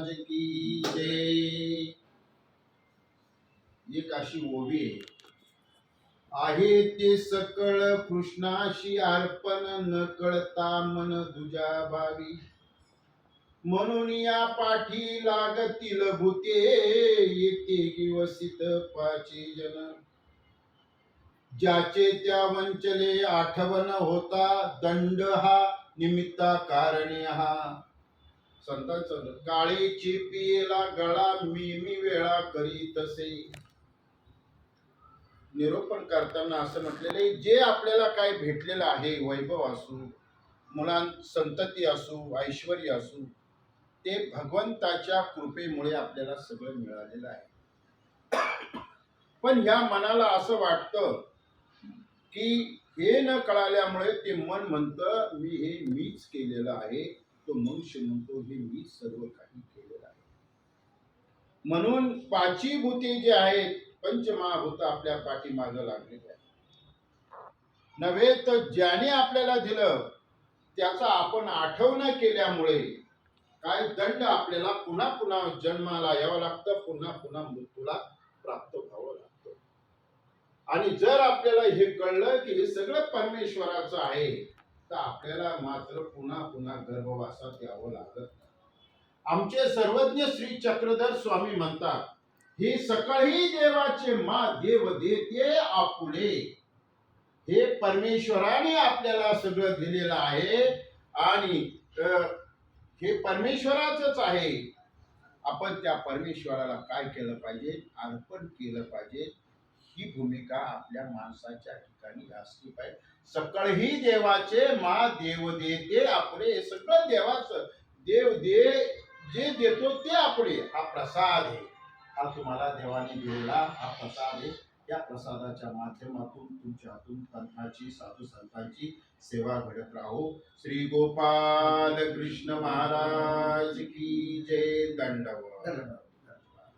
महाराज की जय. एक अशी ओवी आहे ते सकळ कृष्णाशी अर्पण न कळता मन दुजा भावी. म्हणून या पाठी लागतील भूते येते दिवसित पाची जन. ज्याचे त्या वंचले आठवण होता दंड हा निमित्ता कारणे हा. संतांचं काळीची पियेला गळा मी वेळा करी तसे. निरूपण करताना असं म्हटलेलं आहे, जे आपल्याला काय भेटलेलं आहे, वैभव असू, संतती असू, ऐश्वर्य असू, ते भगवंताच्या कृपेमुळे आपल्याला सगळं मिळालेलं आहे. पण ह्या मनाला असं वाटतं की हे न कळाल्यामुळे ते मन म्हणतं मीच केलेलं आहे. तो मनुष्य म्हणतो हे मीच सर्व काही केलेलं आहे. म्हणून पाची भूते जे आहेत, पंचमहाभूत आपल्या पाठीमागं लागलेले आहेत. नव्हे तर ज्याने आपल्याला दिलं त्याचा आपण आठवण केल्यामुळे काय दंड आपल्याला पुन्हा पुन्हा जन्माला यावं लागतं, पुन्हा पुन्हा मृत्यूला प्राप्त व्हावं लागतं. आणि जर आपल्याला हे कळलं की हे सगळं परमेश्वराचं आहे, तर आपल्याला मात्र पुन्हा पुन्हा गर्भवासात यावं लागत. आमचे सर्वज्ञ श्री चक्रधर स्वामी म्हणतात, हे सकळही देवाचे मा देव देते आपुले. हे परमेश्वराने आपल्याला सगळं दिलेलं आहे आणि हे परमेश्वराचंच आहे. आपण त्या परमेश्वराला काय केलं पाहिजे? अर्पण केलं पाहिजे. ही भूमिका आपल्या माणसाच्या ठिकाणी असली पाहिजे. सकळही देवाचे मा देव देते आपले. हे सगळं देवाचं. देव जे देतो ते आपले. हा प्रसाद आहे. हा तुम्हाला देवाने दिलेला हा प्रसाद आहे. या प्रसादाच्या माध्यमातून तुमच्या हातून पंथाची, साधू संतांची सेवा घडत राहो. श्री गोपाल कृष्ण महाराज की जय. दंडवत.